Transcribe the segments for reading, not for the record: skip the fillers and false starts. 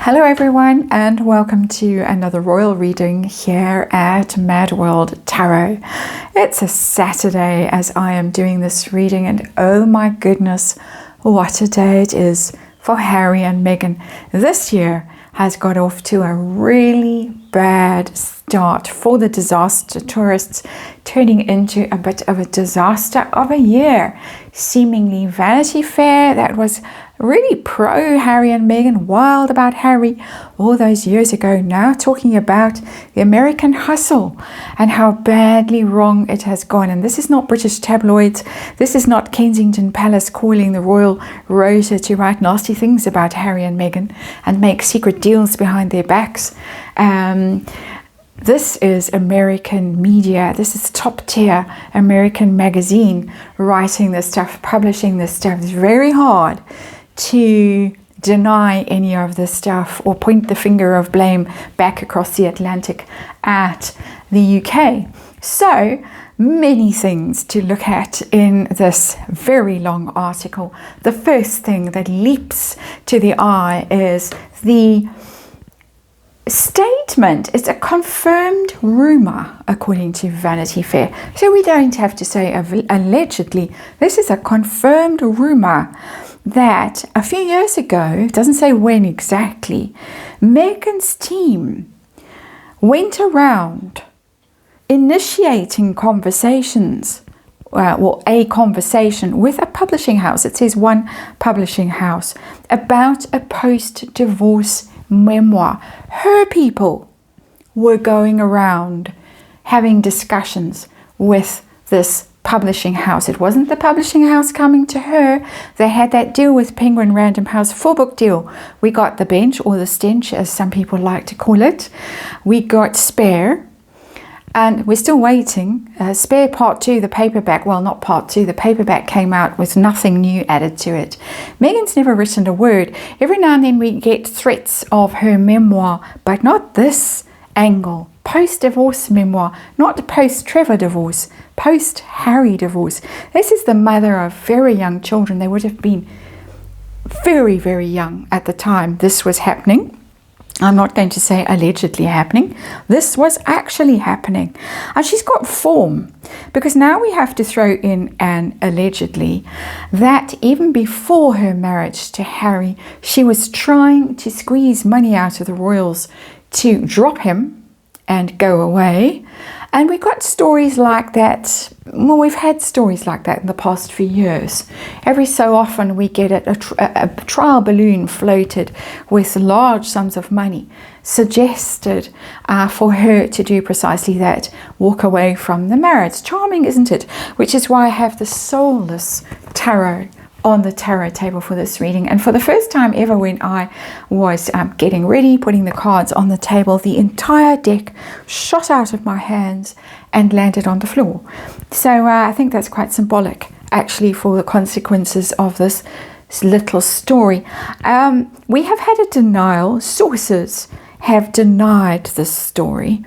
Hello everyone, and welcome to another royal reading here at MadWorldTarot. It's a Saturday as I am doing this reading, and oh my goodness, what a day it is for Harry and Meghan. This year has got off to a really bad start for the disaster tourists, turning into a bit of a disaster of a year. Seemingly Vanity Fair, that was really pro Harry and Meghan, wild about Harry all those years ago, now talking about the American hustle and how badly wrong it has gone. And this is not British tabloids, this is not Kensington Palace calling the royal rota to write nasty things about Harry and Meghan and make secret deals behind their backs. This is American media. This is top tier American magazine writing this stuff, publishing this stuff. It's very hard to deny any of this stuff or point the finger of blame back across the Atlantic at the UK. So many things to look at in this very long article. The first thing that leaps to the eye is the statement. It's a confirmed rumor according to Vanity Fair. So we don't have to say allegedly. This is a confirmed rumor that a few years ago, it doesn't say when exactly, Meghan's team went around initiating conversations, a conversation with a publishing house. It says one publishing house about a post-divorce memoir. Her people were going around having discussions with this publishing house. It wasn't the publishing house coming to her. They had that deal with Penguin Random House, 4-book deal. We got the bench, or the stench as some people like to call it. We got Spare, and we're still waiting. Spare Part 2, the paperback. Well, not Part 2. The paperback came out with nothing new added to it. Meghan's never written a word. Every now and then we get threats of her memoir, but not this angle. Post-divorce memoir, not post-Trevor divorce, post-Harry divorce. This is the mother of very young children. They would have been very, very young at the time this was happening. I'm not going to say allegedly happening. This was actually happening. And she's got form, because now we have to throw in an allegedly that even before her marriage to Harry, she was trying to squeeze money out of the royals to drop him and go away. And we got stories like that. Well, we've had stories like that in the past few years. Every so often we get a trial balloon floated with large sums of money suggested for her to do precisely that, walk away from the marriage. Charming, isn't it? Which is why I have the soulless tarot on the tarot table for this reading. And for the first time ever, when I was getting ready, putting the cards on the table, the entire deck shot out of my hands and landed on the floor. So I think that's quite symbolic actually for the consequences of this little story. We have had a denial. Sources have denied this story.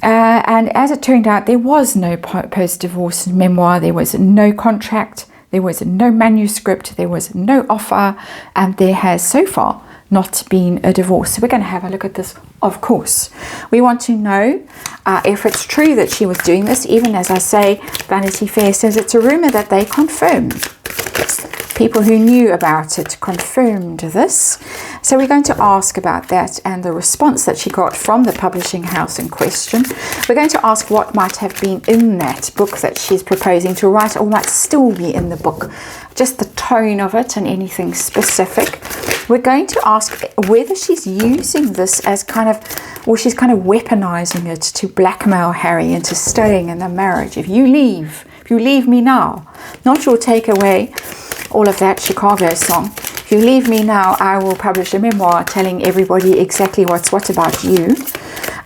And as it turned out, there was no post-divorce memoir. There was no contract. There was no manuscript, there was no offer, and there has so far not been a divorce. So we're going to have a look at this, of course. We want to know if it's true that she was doing this. Even as I say, Vanity Fair says it's a rumor that they confirmed. People who knew about it confirmed this. So we're going to ask about that and the response that she got from the publishing house in question. We're going to ask what might have been in that book that she's proposing to write, or might still be in the book. Just the tone of it and anything specific. We're going to ask whether she's using this as kind of, or she's kind of weaponizing it to blackmail Harry into staying in the marriage. If you leave me now, not your takeaway, all of that Chicago song. If you leave me now, I will publish a memoir telling everybody exactly what's what about you.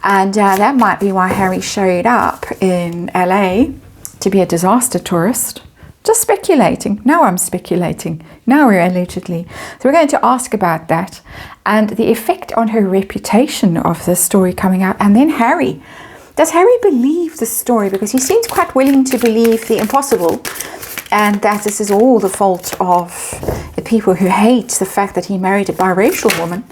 And that might be why Harry showed up in LA to be a disaster tourist. Just speculating. Now I'm speculating. Now we're allegedly. So we're going to ask about that and the effect on her reputation of this story coming out. And then Harry. Does Harry believe the story? Because he seems quite willing to believe the impossible, and that this is all the fault of the people who hate the fact that he married a biracial woman.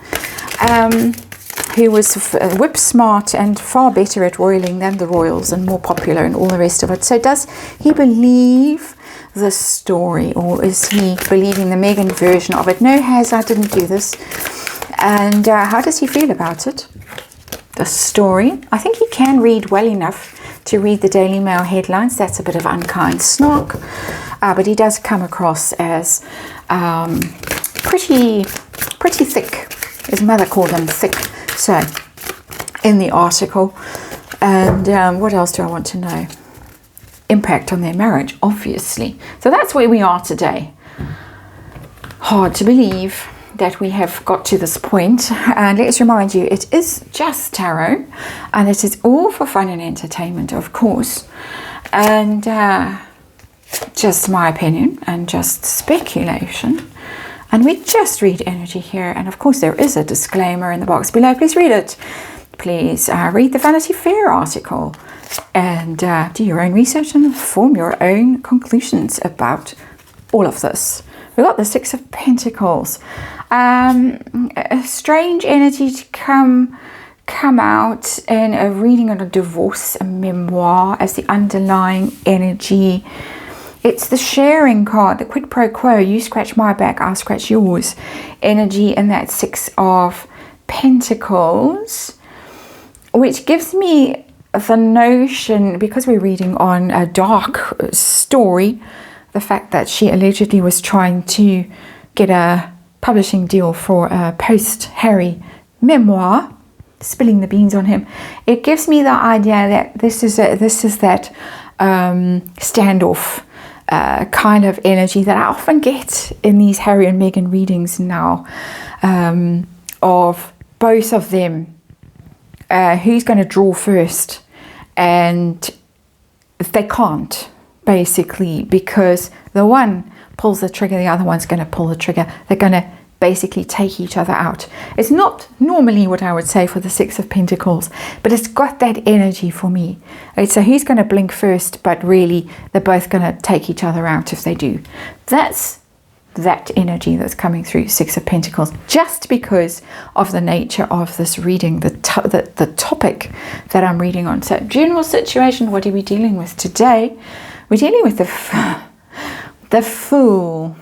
who was whip smart and far better at roiling than the royals and more popular and all the rest of it. So does he believe the story, or is he believing the Meghan version of it? No, I didn't do this. And how does he feel about it? The story. I think he can read well enough to read the Daily Mail headlines. That's a bit of unkind snark, but he does come across as pretty thick. His mother called him thick, so in the article. And what else do I want to know? Impact on their marriage, obviously. So that's where we are today. Hard to believe that we have got to this point. And let's remind you, it is just tarot, and it is all for fun and entertainment, of course. And just my opinion and just speculation. And we just read energy here. And of course, there is a disclaimer in the box below. Please read it. Please read the Vanity Fair article and do your own research and form your own conclusions about all of this. We've got the Six of Pentacles. A strange energy to come out in a reading on a divorce, a memoir as the underlying energy. It's the sharing card, the quid pro quo. You scratch my back, I'll scratch yours. Energy in that Six of Pentacles, which gives me the notion, because we're reading on a dark story, the fact that she allegedly was trying to get a publishing deal for a post-Harry memoir, spilling the beans on him. It gives me the idea that this is that standoff kind of energy that I often get in these Harry and Meghan readings now, of both of them. Who's going to draw first? And they can't, basically, because the one pulls the trigger, the other one's going to pull the trigger. They're going to basically take each other out. It's not normally what I would say for the Six of Pentacles, but it's got that energy for me. Right, so who's going to blink first, but really they're both going to take each other out if they do. That's that energy that's coming through Six of Pentacles, just because of the nature of this reading, the topic that I'm reading on. So general situation, what are we dealing with today? We're dealing with the Fool.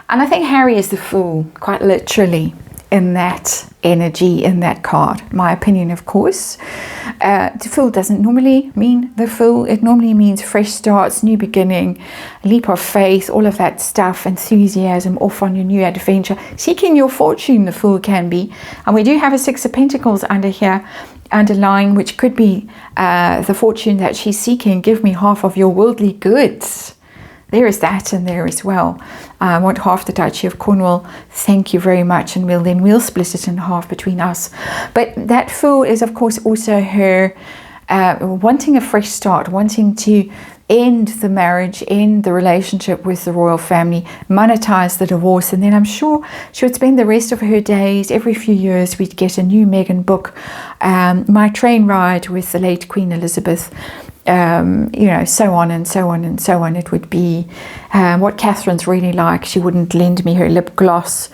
And I think Harry is the Fool, quite literally, in that energy, in that card. My opinion, of course. The Fool doesn't normally mean the Fool. It normally means fresh starts, new beginning, leap of faith, all of that stuff, enthusiasm, off on your new adventure, seeking your fortune, the Fool can be. And we do have a Six of Pentacles under here, underlying, which could be the fortune that she's seeking. Give me half of your worldly goods. There is that in there as well. I want half the Duchy of Cornwall. Thank you very much. And we'll split it in half between us. But that Fool is, of course, also her wanting a fresh start, wanting to end the marriage, end the relationship with the royal family, monetize the divorce. And then I'm sure she would spend the rest of her days, every few years, we'd get a new Meghan book, My Train Ride with the late Queen Elizabeth. So on and so on and so on. It would be what Catherine's really like. She wouldn't lend me her lip gloss.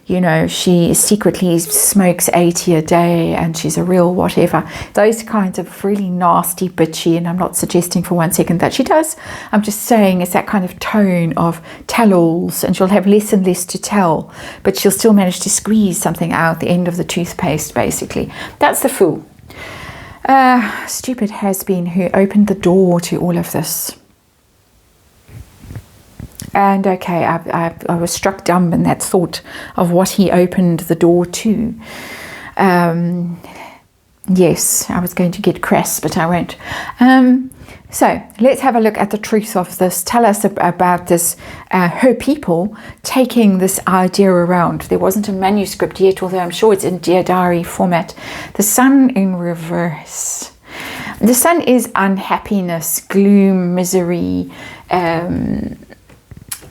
She secretly smokes 80 a day and she's a real whatever. Those kinds of really nasty, bitchy, and I'm not suggesting for 1 second that she does. I'm just saying it's that kind of tone of tell-alls, and she'll have less and less to tell, but she'll still manage to squeeze something out the end of the toothpaste, basically. That's the Fool. Stupid has-been who opened the door to all of this. And okay, I was struck dumb in that thought of what he opened the door to. Yes, I was going to get crass, but I won't. So let's have a look at the truth of this. Tell us about this, her people taking this idea around. There wasn't a manuscript yet, although I'm sure it's in Dear Diary format. The Sun in reverse. The Sun is unhappiness, gloom, misery,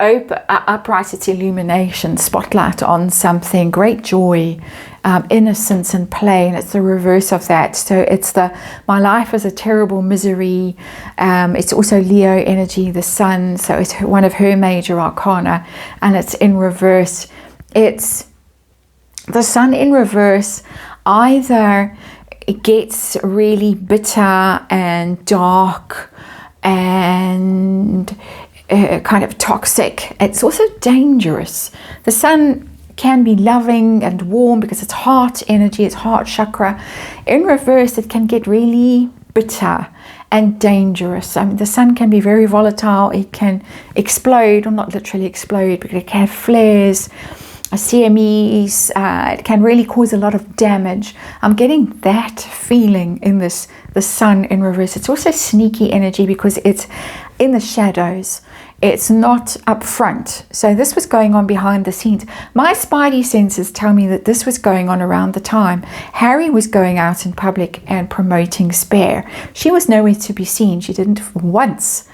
upright, it's illumination, spotlight on something, great joy, innocence and play, and it's the reverse of that. So it's my life is a terrible misery. It's also Leo energy, the Sun, so it's one of her major arcana, and it's in reverse. It's the sun in reverse either it gets really bitter and dark and kind of toxic. It's also dangerous. The sun can be loving and warm because it's heart energy, it's heart chakra. In reverse, it can get really bitter and dangerous. I mean, the sun can be very volatile. It can explode, or not literally explode, but it can have flares, CMEs. It can really cause a lot of damage. I'm getting that feeling in this, the sun in reverse. It's also sneaky energy because it's in the shadows. It's not up front. So this was going on behind the scenes. My spidey senses tell me that this was going on around the time Harry was going out in public and promoting Spare. She was nowhere to be seen. She didn't once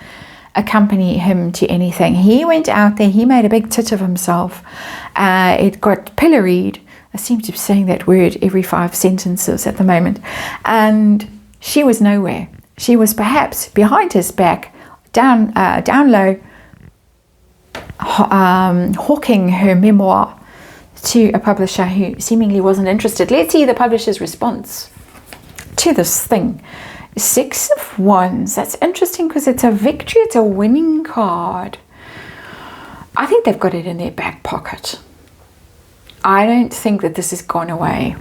accompany him to anything. He went out there. He made a big tit of himself. It got pilloried. I seem to be saying that word every 5 sentences at the moment. And she was nowhere. She was perhaps behind his back, down low, hawking her memoir to a publisher who seemingly wasn't interested. Let's see the publisher's response to this thing. 6 of Wands. That's interesting because it's a victory. It's a winning card. I think they've got it in their back pocket. I don't think that this has gone away.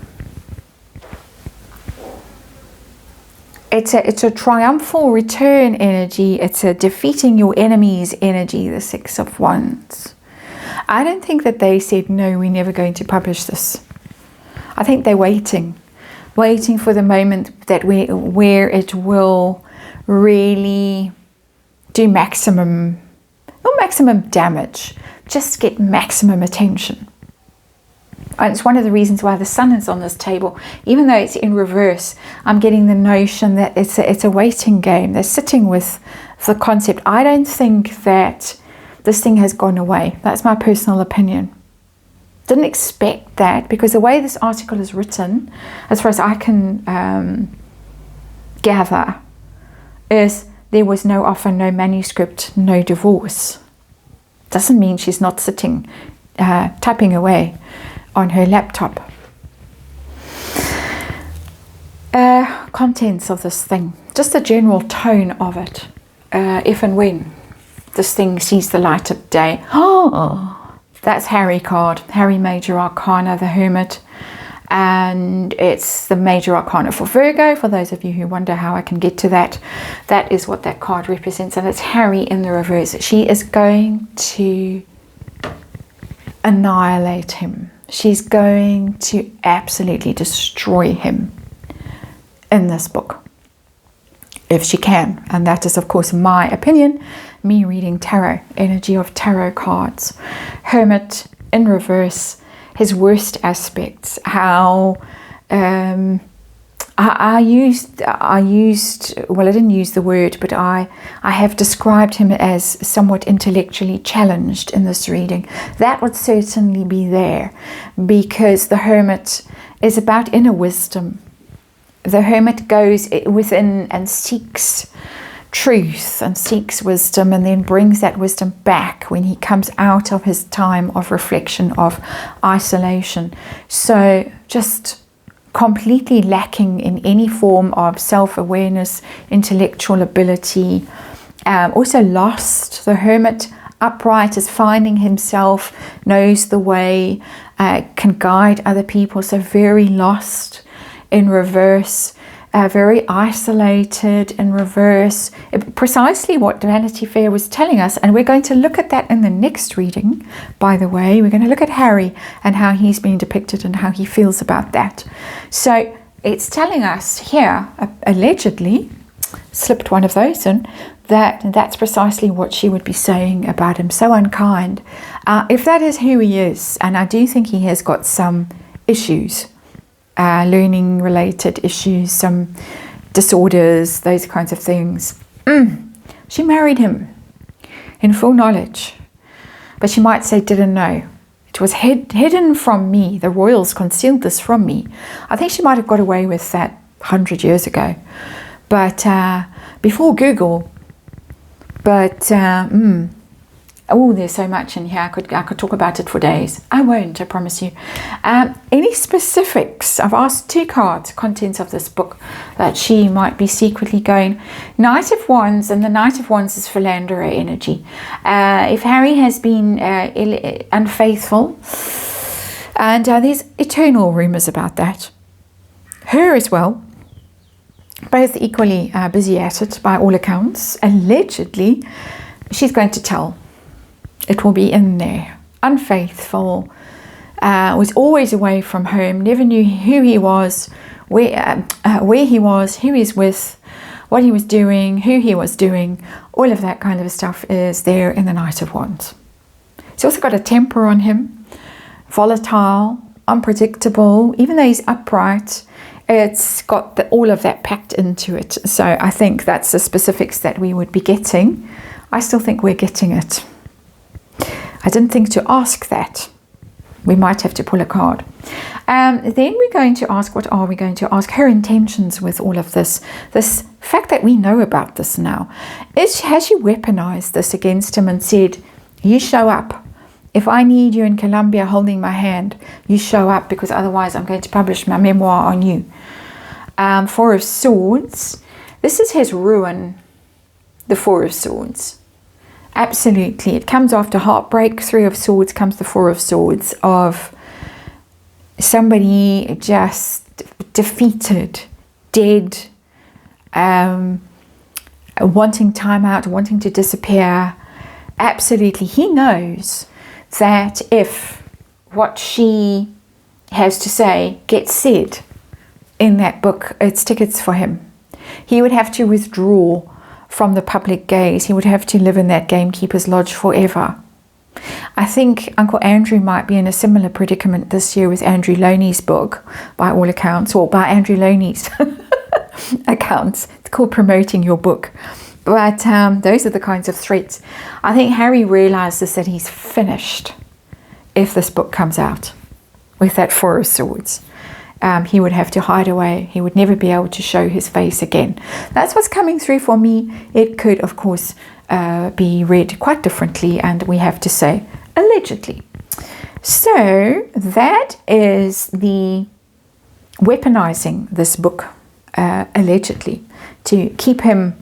It's a triumphal return energy. It's a defeating your enemies energy, the 6 of Wands. I don't think that they said, no, we're never going to publish this. I think they're waiting for the moment that where it will really do maximum damage, just get maximum attention. And it's one of the reasons why the sun is on this table. Even though it's in reverse, I'm getting the notion that it's a waiting game. They're sitting with the concept. I don't think that this thing has gone away. That's my personal opinion. Didn't expect that, because the way this article is written, as far as I can gather, is there was no offer, no manuscript, no divorce. Doesn't mean she's not sitting, typing away on her laptop. Contents of this thing, just the general tone of it, if and when this thing sees the light of day. Oh, that's Harry card, Harry Major Arcana, the Hermit, and it's the Major Arcana for Virgo. For those of you who wonder how I can get to that, that is what that card represents, and it's Harry in the reverse. She is going to annihilate him. She's going to absolutely destroy him in this book, if she can. And that is, of course, my opinion, me reading tarot, energy of tarot cards. Hermit in reverse, his worst aspects, how I didn't use the word, but I have described him as somewhat intellectually challenged in this reading. That would certainly be there, because the Hermit is about inner wisdom. The Hermit goes within and seeks truth and seeks wisdom, and then brings that wisdom back when he comes out of his time of reflection, of isolation. So just completely lacking in any form of self-awareness, intellectual ability. Also lost. The Hermit upright is finding himself, knows the way, can guide other people. So very lost in reverse. Very isolated in reverse. Precisely what Vanity Fair was telling us, and we're going to look at that in the next reading, by the way. We're going to look at Harry and how he's being depicted and how he feels about that. So it's telling us here, allegedly, slipped one of those in, that's precisely what she would be saying about him. So unkind. If that is who he is, and I do think he has got some issues, learning related issues, some disorders, those kinds of things. She married him in full knowledge, but she might say didn't know. It was hidden from me. The royals concealed this from me. I think she might have got away with that 100 years ago, but before Google. But Oh, there's so much in here. I could talk about it for days. I won't, I promise you. Any specifics? I've asked 2 cards, contents of this book, that she might be secretly going. Knight of Wands, and the Knight of Wands is philanderer energy. If Harry has been unfaithful, and there's eternal rumours about that. Her as well. Both equally busy at it by all accounts. Allegedly, she's going to tell. It will be in there. Unfaithful, was always away from home, never knew who he was, where he was, who he's with, what he was doing, who he was doing. All of that kind of stuff is there in the Knight of Wands. He's also got a temper on him, volatile, unpredictable. Even though he's upright, it's got all of that packed into it. So I think that's the specifics that we would be getting. I still think we're getting it. I didn't think to ask that. We might have to pull a card. Then we're going to ask, what are we going to ask? Her intentions with all of this. This fact that we know about this now. Has she weaponized this against him and said, you show up. If I need you in Colombia holding my hand, you show up, because otherwise I'm going to publish my memoir on you. 4 of Swords. This is his ruin, the 4 of Swords. Absolutely. It comes after heartbreak. 3 of Swords comes the 4 of Swords, of somebody just defeated, dead, wanting time out, wanting to disappear. Absolutely. He knows that if what she has to say gets said in that book, it's tickets for him. He would have to withdraw from the public gaze. He would have to live in that gamekeeper's lodge forever. I think Uncle Andrew might be in a similar predicament this year with Andrew Loney's book, by all accounts, or by Andrew Loney's accounts. It's called Promoting Your Book. But those are the kinds of threats. I think Harry realizes that he's finished if this book comes out with that 4 of Swords. He would have to hide away. He would never be able to show his face again. That's what's coming through for me. It could, of course, be read quite differently, and we have to say allegedly. So that is the weaponizing this book, allegedly, to keep him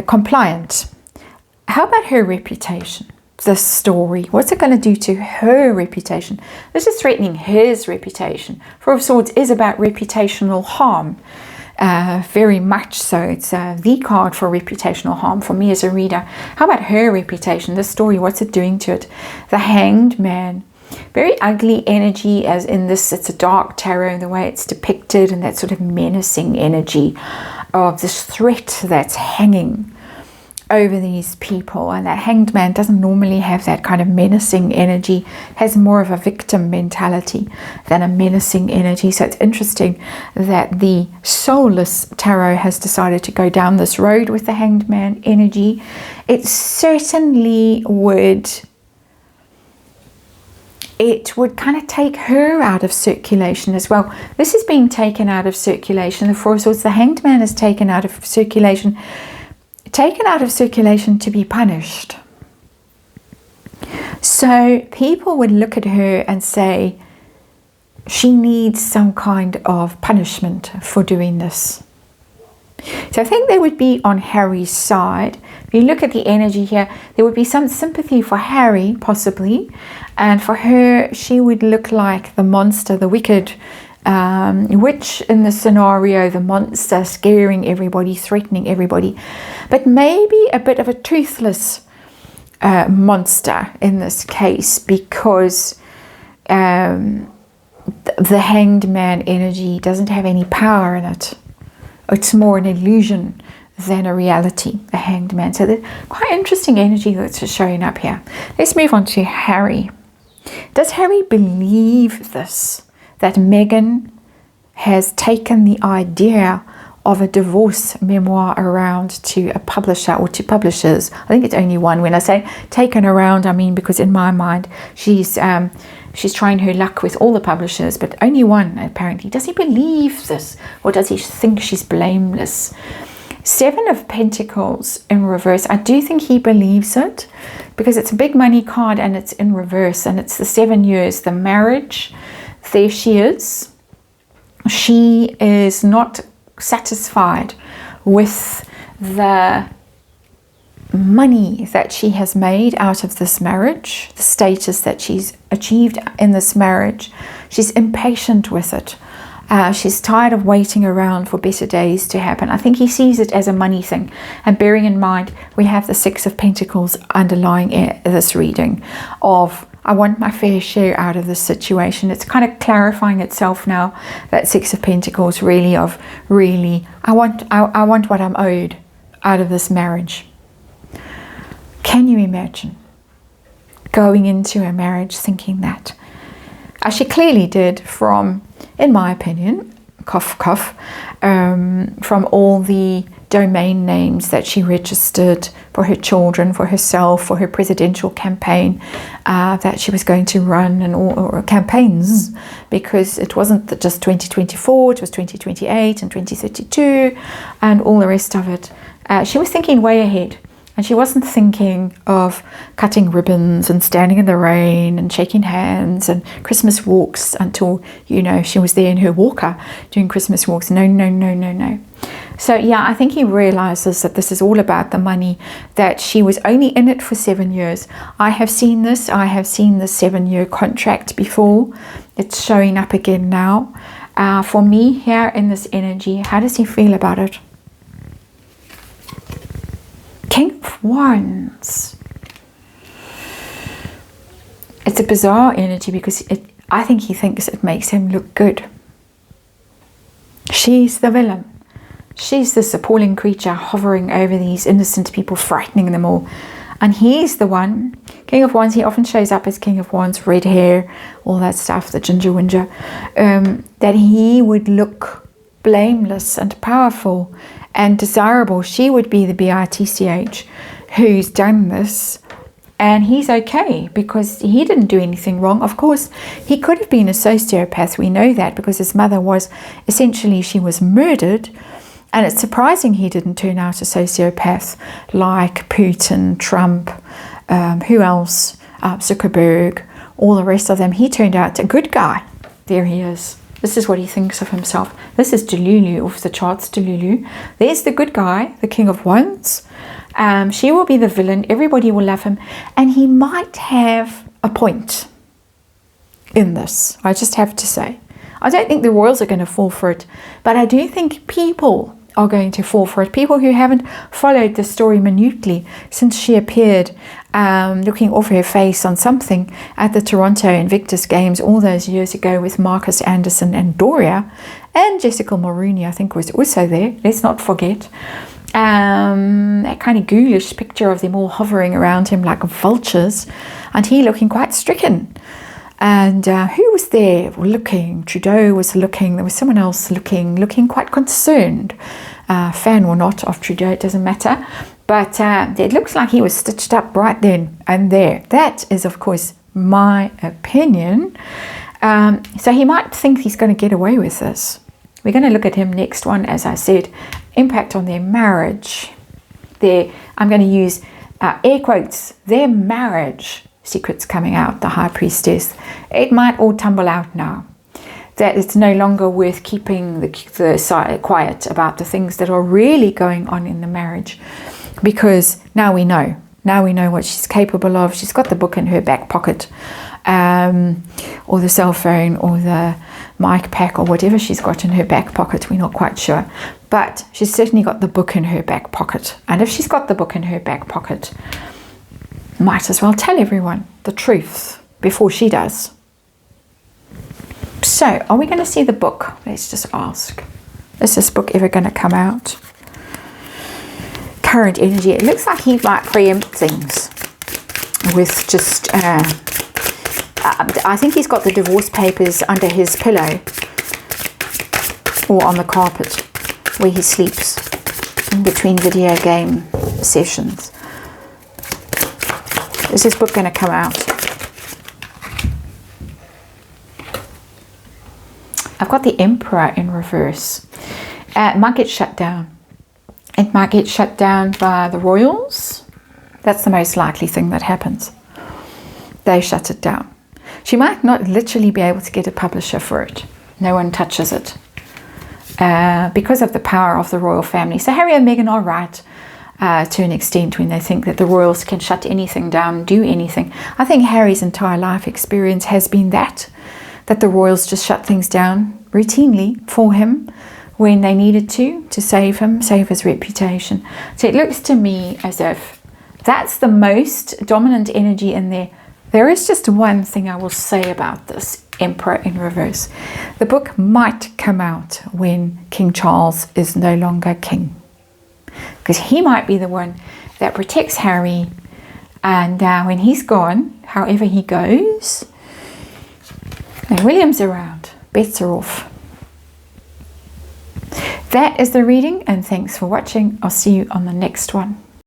compliant. How about her reputation? This story, what's it going to do to her reputation? This is threatening his reputation. 4 of Swords is about reputational harm, very much so. It's the card for reputational harm for me as a reader. How about her reputation? This story, what's it doing to it? The Hanged Man, very ugly energy, as in this, it's a dark tarot, the way it's depicted, and that sort of menacing energy of this threat that's hanging over these people. And that Hanged Man doesn't normally have that kind of menacing energy, has more of a victim mentality than a menacing energy. So it's interesting that the Soulless Tarot has decided to go down this road with the Hanged Man energy. It certainly would, it would kind of take her out of circulation as well. This is being taken out of circulation. The 4 of Swords, the Hanged Man is taken out of circulation. Taken out of circulation to be punished. So people would look at her and say, she needs some kind of punishment for doing this. So I think they would be on Harry's side. If you look at the energy here, there would be some sympathy for Harry, possibly. And for her, she would look like the monster, the wicked witch in the scenario, the monster scaring everybody, threatening everybody. But maybe a bit of a toothless monster in this case, because the Hanged Man energy doesn't have any power in it. It's more an illusion than a reality, the Hanged Man. So there's quite interesting energy that's showing up here. Let's move on to Harry. Does Harry believe this? That Meghan has taken the idea of a divorce memoir around to a publisher or to publishers. I think it's only one. When I say taken around, I mean because in my mind she's trying her luck with all the publishers, but only one apparently. Does he believe this, or does he think she's blameless? 7 of Pentacles in reverse. I do think he believes it. because it's a big money card and it's in reverse, and it's the 7 years, the marriage. There she is. She is not satisfied with the money that she has made out of this marriage, the status that she's achieved in this marriage. She's impatient with it. She's tired of waiting around for better days to happen. I think he sees it as a money thing. And bearing in mind, we have the Six of Pentacles underlying this reading of, I want my fair share out of this situation. It's kind of clarifying itself now, that Six of Pentacles really of, I want what I'm owed out of this marriage. Can you imagine going into a marriage thinking that? As she clearly did from, in my opinion, cough, cough, from all the domain names that she registered for her children, for herself, for her presidential campaign that she was going to run, and all campaigns, because it wasn't just 2024, it was 2028 and 2032 and all the rest of it. She was thinking way ahead. And she wasn't thinking of cutting ribbons and standing in the rain and shaking hands and Christmas walks until, she was there in her walker doing Christmas walks. No. So, yeah, I think he realizes that this is all about the money, that she was only in it for 7 years. I have seen this 7-year contract before. It's showing up again now. For me, here in this energy, how does he feel about it? King of Wands. It's a bizarre energy because I think he thinks it makes him look good. She's the villain. She's this appalling creature hovering over these innocent people, frightening them all. And he's the one, King of Wands, he often shows up as King of Wands, red hair, all that stuff, the ginger, that he would look blameless and powerful and desirable. She would be the BITCH who's done this, and he's okay because he didn't do anything wrong. Of course, he could have been a sociopath. We know that because his mother was essentially, she was murdered, and it's surprising he didn't turn out a sociopath like Putin, Trump, who else, Zuckerberg, all the rest of them. He turned out a good guy. There he is. This is what he thinks of himself. This is Delulu off the charts, Delulu. There's the good guy, the King of Wands. She will be the villain. Everybody will love him. And he might have a point in this. I just have to say. I don't think the royals are going to fall for it. But I do think people are going to fall for it. People who haven't followed the story minutely since she appeared looking off her face on something at the Toronto Invictus Games all those years ago with Marcus Anderson and Doria, and Jessica Mulrooney I think was also there, let's not forget. That kind of ghoulish picture of them all hovering around him like vultures, and he looking quite stricken. And who was there looking? Trudeau was looking. There was someone else looking quite concerned. Fan or not of Trudeau, it doesn't matter. But it looks like he was stitched up right then and there. That is, of course, my opinion. So he might think he's going to get away with this. We're going to look at him next one, as I said. Impact on their marriage. I'm going to use air quotes, their marriage. Secrets coming out, the High Priestess. It might all tumble out now. That it's no longer worth keeping the quiet about the things that are really going on in the marriage, because now we know. Now we know what she's capable of. She's got the book in her back pocket, or the cell phone, or the mic pack, or whatever she's got in her back pocket. We're not quite sure, but she's certainly got the book in her back pocket. And if she's got the book in her back pocket, might as well tell everyone the truth before she does. So, are we going to see the book? Let's just ask. Is this book ever going to come out? Current energy. It looks like he might preempt things with just... I think he's got the divorce papers under his pillow or on the carpet where he sleeps in between video game sessions. Is this book going to come out? I've got the Emperor in reverse. It might get shut down. It might get shut down by the royals. That's the most likely thing that happens. They shut it down. She might not literally be able to get a publisher for it. No one touches it because of the power of the royal family. So Harry and Meghan are right to an extent when they think that the royals can shut anything down, do anything. I think Harry's entire life experience has been that the royals just shut things down routinely for him when they needed to save him, save his reputation. So it looks to me as if that's the most dominant energy in there. There is just one thing I will say about this Emperor in reverse. The book might come out when King Charles is no longer king, because he might be the one that protects Harry, and when he's gone, however he goes, and William's around, bets are off. That is the reading, and thanks for watching. I'll see you on the next one.